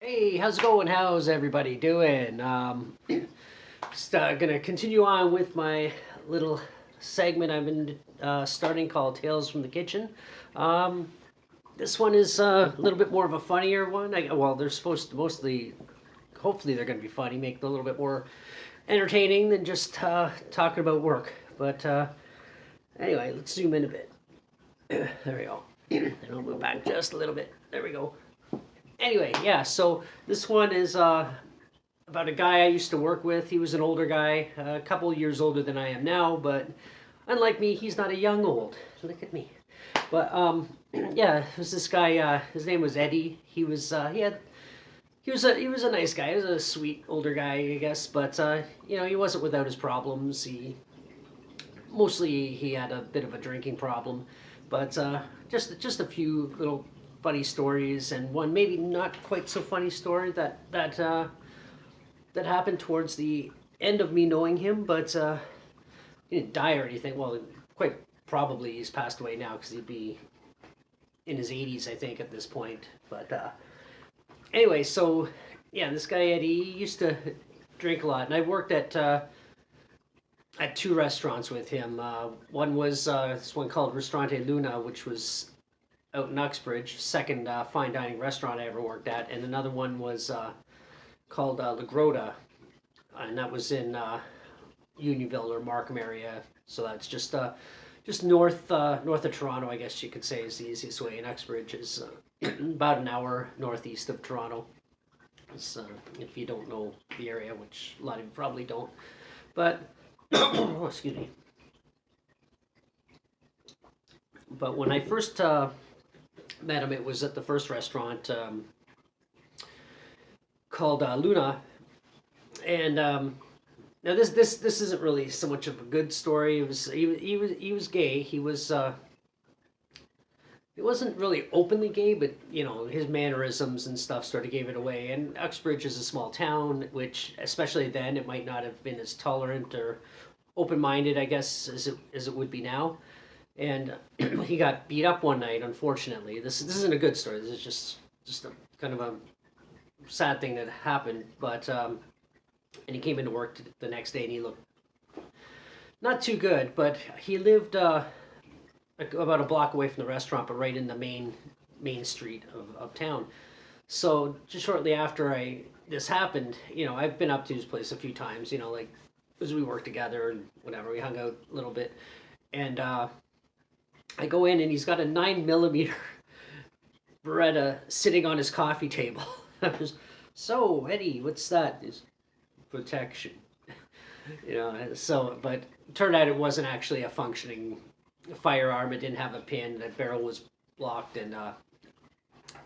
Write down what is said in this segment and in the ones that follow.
Hey, how's it going? How's everybody doing? Just gonna continue on with my little segment I've been starting called Tales from the Kitchen. Um, this one is a little bit more of a funnier one. Well, they're supposed to mostly, hopefully, they're gonna be funny, make it a little bit more entertaining than just talking about work. But anyway, let's zoom in a bit. There we go. And I'll move back just a little bit. There we go. Anyway, yeah, so this one is about a guy I used to work with. He was an older guy, a couple years older than I am now, but unlike me, he's not a young old. Look at me. But yeah, it was this guy. His name was Eddie. He was a nice guy. He was a sweet older guy, I guess. But he wasn't without his problems. He had a bit of a drinking problem, but just a few little funny stories, and one maybe not quite so funny story that happened towards the end of me knowing him. But he didn't die or anything. Well, quite probably he's passed away now because he'd be in his 80s, I think, at this point. But anyway, so yeah, this guy Eddie used to drink a lot, and I worked at two restaurants with him. One was this one called Ristorante Luna, which was out in Uxbridge, second fine dining restaurant I ever worked at, and another one was called La Grota, and that was in Unionville or Markham area. So that's just north of Toronto, I guess you could say, is the easiest way. And Uxbridge is about an hour northeast of Toronto. So, if you don't know the area, which a lot of you probably don't, but oh, excuse me. But when I first met him, it was at the first restaurant called Luna, and now this isn't really so much of a good story. He was gay. He wasn't really openly gay, but his mannerisms and stuff sort of gave it away. And Uxbridge is a small town, which especially then it might not have been as tolerant or open-minded, I guess, as it would be now. And he got beat up one night. Unfortunately, this isn't a good story. This is just a kind of a sad thing that happened. But and he came into work the next day, and he looked not too good. But he lived about a block away from the restaurant, but right in the main street of town. So just shortly after this happened, I've been up to his place a few times. Like as we worked together and whatever, we hung out a little bit, and I go in and he's got a 9 millimeter Beretta sitting on his coffee table. I was, so Eddie, what's that? Is protection, So, but it turned out it wasn't actually a functioning firearm. It didn't have a pin. The barrel was blocked, and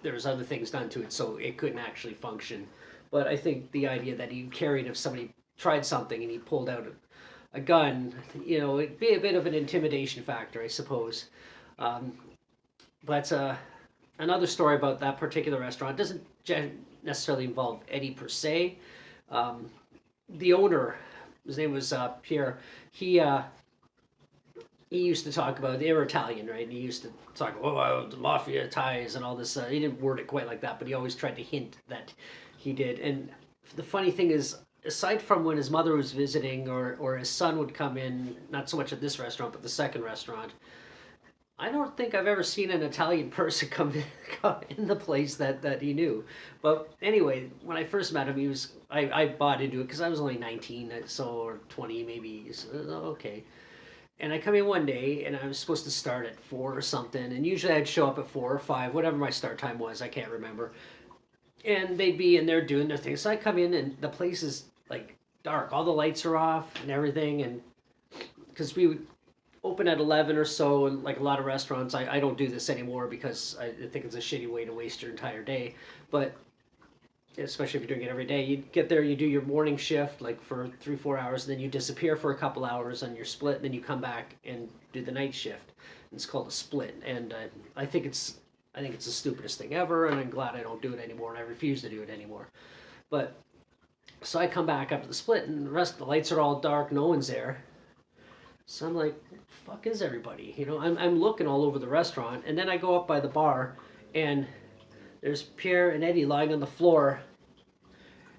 there was other things done to it, so it couldn't actually function. But I think the idea that he carried if somebody tried something and he pulled out a gun, it'd be a bit of an intimidation factor, I suppose. Um, but another story about that particular restaurant doesn't necessarily involve Eddie per se. Um, the owner, his name was Pierre. He used to talk about, they were Italian, right? And he used to talk about the mafia ties and all this. He didn't word it quite like that, but he always tried to hint that he did. And the funny thing is, aside from when his mother was visiting or his son would come in, not so much at this restaurant, but the second restaurant, I don't think I've ever seen an Italian person come in the place that he knew. But anyway, when I first met him, I bought into it because I was only 19, so, or 20 maybe. So, okay. And I come in one day, and I was supposed to start at 4 or something, and usually I'd show up at 4 or 5, whatever my start time was, I can't remember. And they'd be in there doing their thing. So I come in, and the place is like dark. All the lights are off and everything, and because we would open at 11 or so, and like a lot of restaurants, I don't do this anymore because I think it's a shitty way to waste your entire day. But especially if you're doing it every day, you get there, you do your morning shift like for 3-4 hours, then you disappear for a couple hours on your split, then you come back and do the night shift. It's called a split, and I think it's the stupidest thing ever, and I'm glad I don't do it anymore, and I refuse to do it anymore. But so I come back after the split, and the lights are all dark, no one's there. So I'm like, what the fuck is everybody? I'm looking all over the restaurant, and then I go up by the bar, and there's Pierre and Eddie lying on the floor,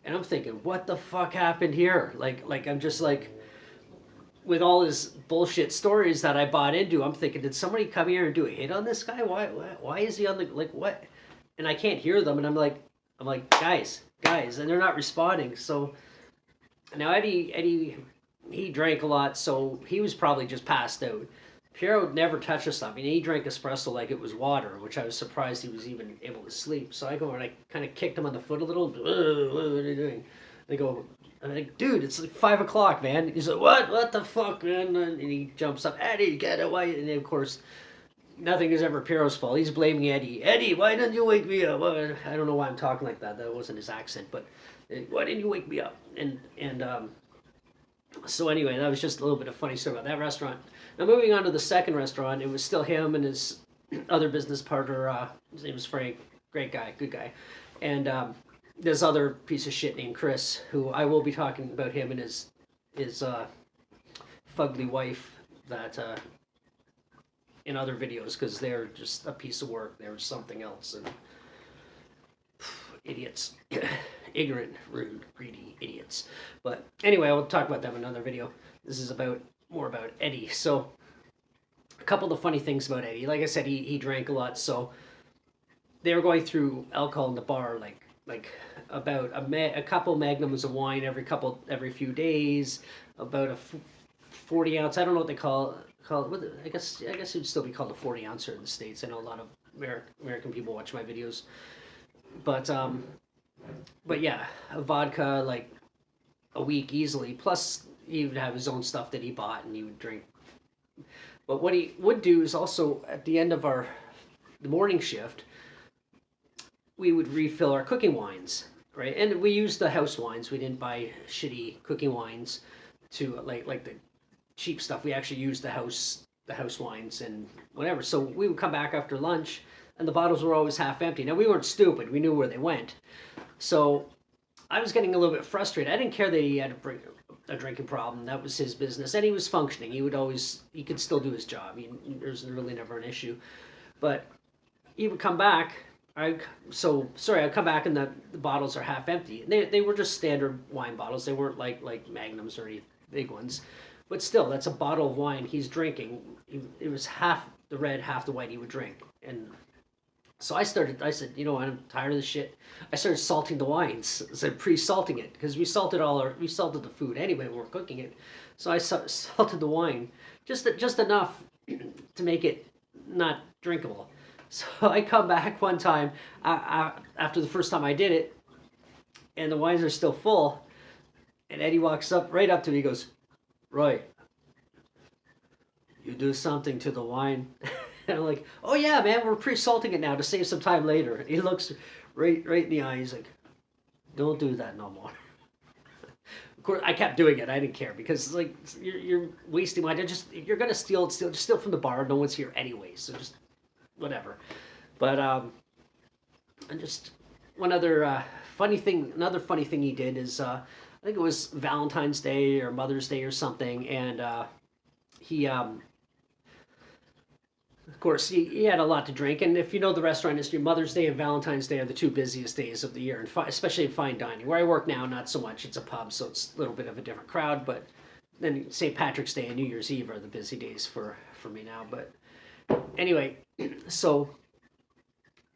and I'm thinking, what the fuck happened here? Like I'm just like, with all his bullshit stories that I bought into, I'm thinking, did somebody come here and do a hit on this guy? Why is he on the, like, what? And I can't hear them, and I'm like, guys, and they're not responding. So now Eddie, he drank a lot, so he was probably just passed out. Piero never touched us stuff. I mean, he drank espresso like it was water, which I was surprised he was even able to sleep. So I go and I kind of kicked him on the foot a little. What are you doing? They go, I'm like, dude, it's like 5 o'clock, man. He's like, what the fuck, man? And he jumps up, Eddie, get away. And then, of course, nothing is ever Piero's fault. He's blaming Eddie. Eddie, why didn't you wake me up? I don't know why I'm talking like that. That wasn't his accent, but why didn't you wake me up? And so anyway, that was just a little bit of funny story about that restaurant. Now moving on to the second restaurant, it was still him and his other business partner. His name was Frank. Great guy, good guy. And this other piece of shit named Chris, who I will be talking about him and his fugly wife that in other videos, because they're just a piece of work. They're something else. And idiots. Ignorant, rude, greedy idiots. But anyway, I'll talk about them in another video. This is more about Eddie. So a couple of the funny things about Eddie. Like I said, he drank a lot, so they were going through alcohol in the bar, like about a couple magnums of wine every few days, about a 40 ounce. I don't know what they call it. I guess it would still be called a 40 ouncer in the States. I know a lot of American people watch my videos, but yeah, a vodka like a week easily. Plus, he would have his own stuff that he bought and he would drink. But what he would do is also at the end of the morning shift, we would refill our cooking wines, right? And we used the house wines. We didn't buy shitty cooking wines to like the cheap stuff. We actually used the house wines and whatever. So we would come back after lunch, and the bottles were always half empty. Now we weren't stupid. We knew where they went. So I was getting a little bit frustrated. I didn't care that he had a drinking problem. That was his business, and he was functioning. He could still do his job. There's really never an issue. But he would come back. I'd come back and the bottles are half empty. They were just standard wine bottles. They weren't like Magnums or any big ones. But still, that's a bottle of wine he's drinking. It was half the red, half the white he would drink. And so I said, I'm tired of this shit. I started salting the wines. I said pre-salting it, because we salted the food anyway when we were cooking it. So I salted the wine just enough to make it not drinkable. So I come back one time after the first time I did it, and the wines are still full. And Eddie walks right up to me. He goes, "Roy, you do something to the wine." And I'm like, "Oh yeah, man, we're pre-salting it now to save some time later." And he looks right in the eye. He's like, "Don't do that no more." Of course, I kept doing it. I didn't care, because like you're wasting wine. You're gonna steal from the bar. No one's here anyway, so just whatever. But and just one other funny thing. Another funny thing he did is I think it was Valentine's Day or Mother's Day or something, and he. Of course, he had a lot to drink, and if you know the restaurant industry, Mother's Day and Valentine's Day are the two busiest days of the year, and especially in fine dining. Where I work now, not so much. It's a pub, so it's a little bit of a different crowd, but then St. Patrick's Day and New Year's Eve are the busy days for me now. But anyway, so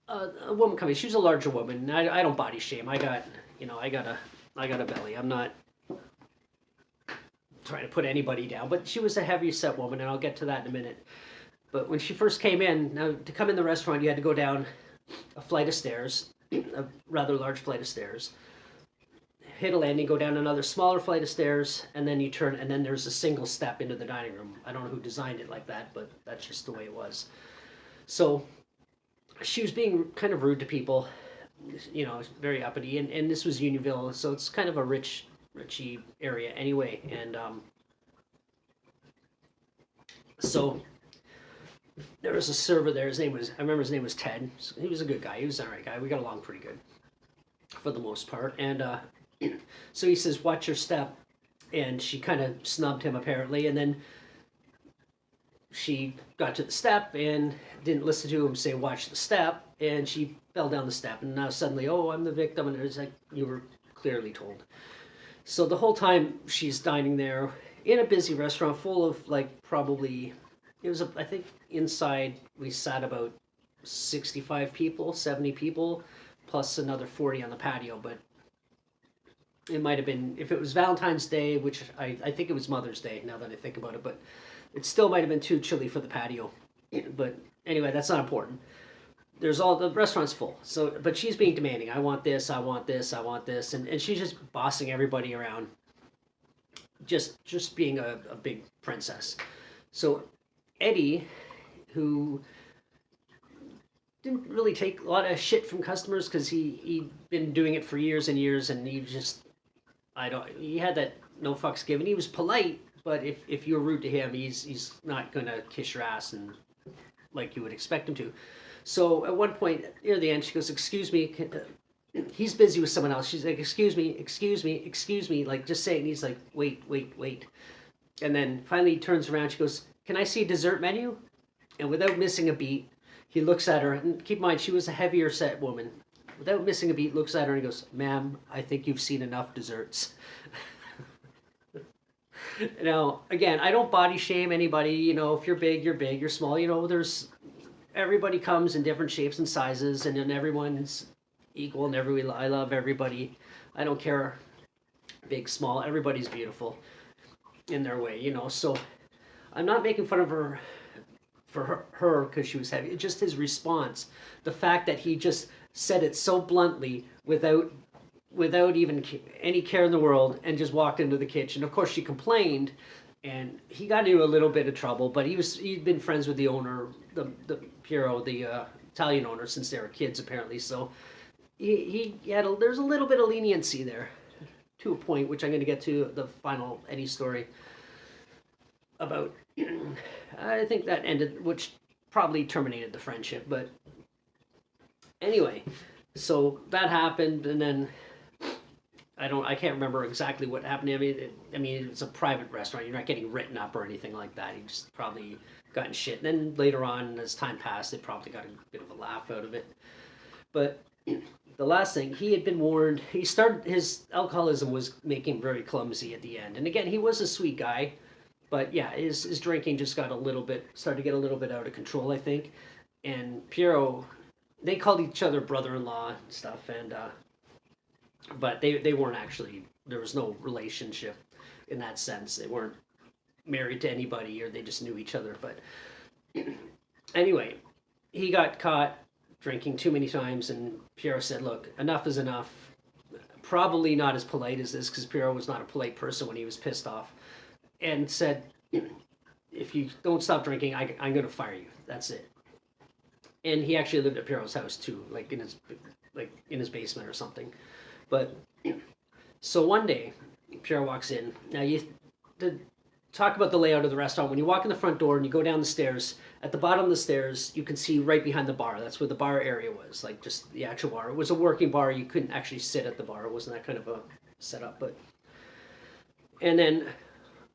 a woman coming, she was a larger woman. I don't body shame. I got a belly. I'm not trying to put anybody down, but she was a heavy set woman, and I'll get to that in a minute. But when she first came in, now to come in the restaurant, you had to go down a flight of stairs, a rather large flight of stairs, hit a landing, go down another smaller flight of stairs, and then you turn, and then there's a single step into the dining room. I don't know who designed it like that, but that's just the way it was. So she was being kind of rude to people, very uppity, and this was Unionville, so it's kind of a richy area anyway, and so there was a server there. I remember his name was Ted. He was a good guy. He was an alright guy. We got along pretty good for the most part. And so he says, "Watch your step." And she kind of snubbed him apparently. And then she got to the step and didn't listen to him say, watch the step, and she fell down the step. And now suddenly, oh, I'm the victim. And it's like, you were clearly told. So the whole time she's dining there in a busy restaurant full of like probably, I think inside we sat about 65 people, 70 people, plus another 40 on the patio. But it might have been, if it was Valentine's Day, which I think it was Mother's Day now that I think about it, but it still might have been too chilly for the patio. But anyway, that's not important. There's all, the restaurant's full. So, but she's being demanding. I want this, I want this, I want this. And she's just bossing everybody around. Just being a big princess. So Eddie, who didn't really take a lot of shit from customers because he'd been doing it for years and years, and he had that no fucks given. He was polite, but if you're rude to him, he's not gonna kiss your ass and like you would expect him to. So at one point near the end, she goes, "Excuse me." He's busy with someone else. She's like, "Excuse me, excuse me, excuse me." Like, just say it. And he's like, "Wait, wait, wait." And then finally he turns around. She goes, "Can I see a dessert menu?" And without missing a beat, he looks at her. And keep in mind, she was a heavier set woman. Without missing a beat, looks at her and he goes, "Ma'am, I think you've seen enough desserts." Now, again, I don't body shame anybody. You know, if you're big, you're big. You're small. You know, everybody comes in different shapes and sizes, and then everyone's equal, and I love everybody. I don't care, big, small. Everybody's beautiful in their way, you know. So I'm not making fun of her for her because she was heavy. It's just his response, the fact that he just said it so bluntly without even any care in the world, and just walked into the kitchen. Of course, she complained, and he got into a little bit of trouble. But he'd been friends with the owner, the Piero, the Italian owner, since they were kids apparently. So there's a little bit of leniency there, to a point, which I'm going to get to the final Eddie story about. I think that ended, which probably terminated the friendship. But anyway, so that happened, and then I can't remember exactly what happened. I mean, it's a private restaurant. You're not getting written up or anything like that. He just probably got in shit. And then later on, as time passed, they probably got a bit of a laugh out of it. But the last thing, he had been warned. His alcoholism was making him very clumsy at the end. And again, he was a sweet guy, but yeah, his drinking just started to get a little bit out of control, I think. And Piero, they called each other brother-in-law and stuff, and but they weren't actually, there was no relationship in that sense. They weren't married to anybody, or they just knew each other. But anyway, he got caught drinking too many times, and Piero said, "Look, enough is enough." Probably not as polite as this, because Piero was not a polite person when he was pissed off, and said, "If you don't stop drinking, I'm going to fire you. That's it." And he actually lived at Piero's house too, like in his basement or something. But so one day, Piero walks in. Now talk about the layout of the restaurant. When you walk in the front door and you go down the stairs, at the bottom of the stairs, you can see right behind the bar. That's where the bar area was, like just the actual bar. It was a working bar. You couldn't actually sit at the bar. It wasn't that kind of a setup. And then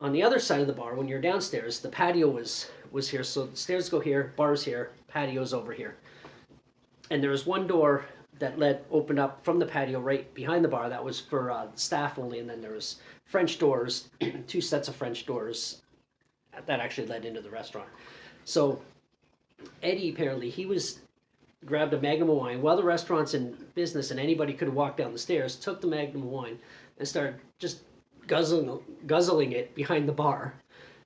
on the other side of the bar, when you're downstairs, the patio was here. So the stairs go here, bar's here, patio's over here. And there was one door that opened up from the patio right behind the bar. That was for staff only. And then there was French doors, 2 sets of French doors that actually led into the restaurant. So Eddie, apparently, grabbed a Magnum of wine while the restaurant's in business and anybody could walk down the stairs, took the Magnum of wine and started just guzzling it behind the bar.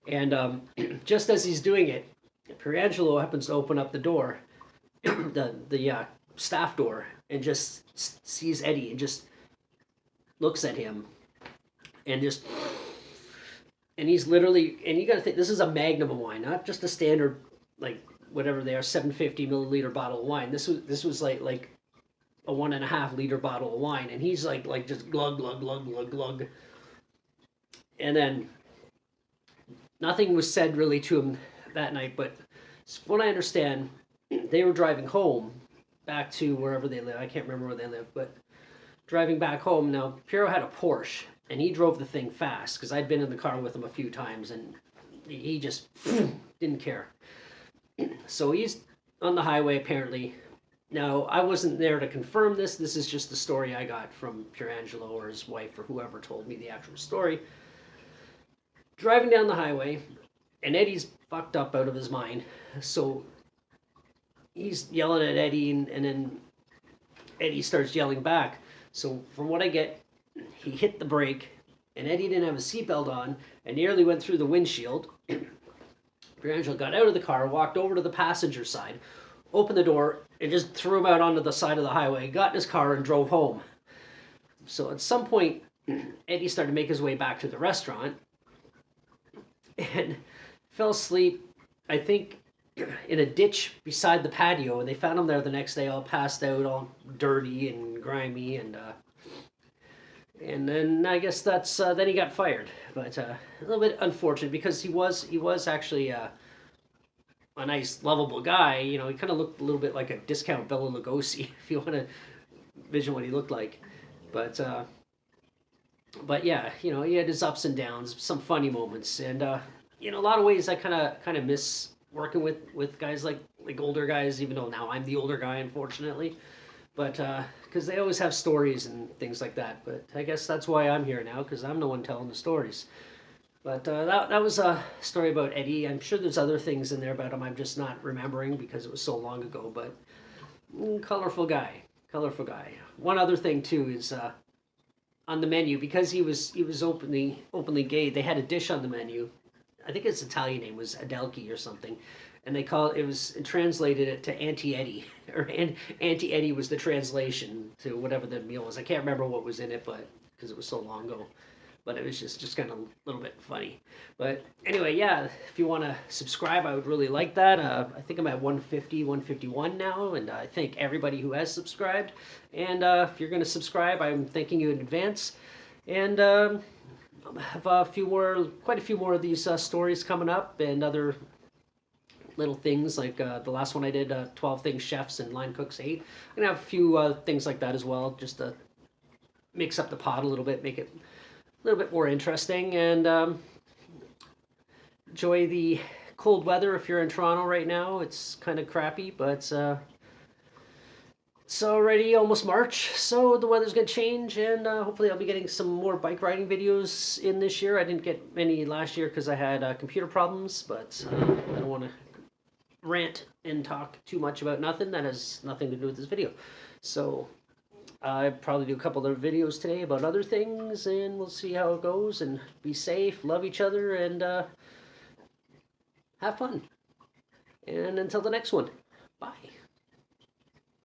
And just as he's doing it, Pierangelo happens to open up the door, the staff door, and just sees Eddie and just looks at him and he's literally, and you got to think, this is a Magnum of wine, not just a standard, like whatever they are, 750 milliliter bottle of wine. This was like a 1.5 liter bottle of wine, and he's like just glug glug glug glug glug. And then nothing was said really to him that night, but from what I understand, they were driving home back to wherever they live. I can't remember where they live, but driving back home. Now, Piero had a Porsche, and he drove the thing fast, because I'd been in the car with him a few times, and he just didn't care. So he's on the highway apparently. Now, I wasn't there to confirm this. This is just the story I got from Pierangelo or his wife or whoever told me the actual story. Driving down the highway, and Eddie's fucked up out of his mind. So he's yelling at Eddie, and then Eddie starts yelling back. So from what I get, he hit the brake, and Eddie didn't have a seatbelt on, and nearly went through the windshield. Pierangelo got out of the car, walked over to the passenger side, opened the door, and just threw him out onto the side of the highway, got in his car, and drove home. So at some point, Eddie started to make his way back to the restaurant, and fell asleep, I think, in a ditch beside the patio, and they found him there the next day all passed out, all dirty and grimy, and then I guess that's then he got fired. But a little bit unfortunate because he was actually a nice, lovable guy. You know, he kind of looked a little bit like a discount Bela Lugosi, if you want to envision what he looked like. But yeah, you know, he had his ups and downs, some funny moments, and in a lot of ways, I kind of miss working with guys like older guys, even though now I'm the older guy, unfortunately. But because they always have stories and things like that. But I guess that's why I'm here now, because I'm the one telling the stories. But that was a story about Eddie. I'm sure there's other things in there about him I'm just not remembering because it was so long ago. But colorful guy. One other thing too is on the menu, because he was openly gay. They had a dish on the menu. I think its Italian name was Adelchi or something, and they translated it to Auntie Eddie, or Auntie Eddie was the translation to whatever the meal was. I can't remember what was in it, but because it was so long ago. But it was just kind of a little bit funny. But anyway, yeah, if you want to subscribe, I would really like that. I think I'm at 150, 151 now, and I thank everybody who has subscribed. And if you're going to subscribe, I'm thanking you in advance. And I have quite a few more of these stories coming up, and other little things like the last one I did, 12 Things Chefs and Line Cooks Hate. I'm going to have a few things like that as well, just to mix up the pot a little bit, make it a little bit more interesting, and enjoy the cold weather if you're in Toronto right now. It's kind of crappy, but it's already almost March, so the weather's going to change, and hopefully I'll be getting some more bike riding videos in this year. I didn't get many last year because I had computer problems, but I don't want to rant and talk too much about nothing. That has nothing to do with this video. So I probably do a couple other videos today about other things, and we'll see how it goes, and be safe, love each other, and have fun. And until the next one, bye.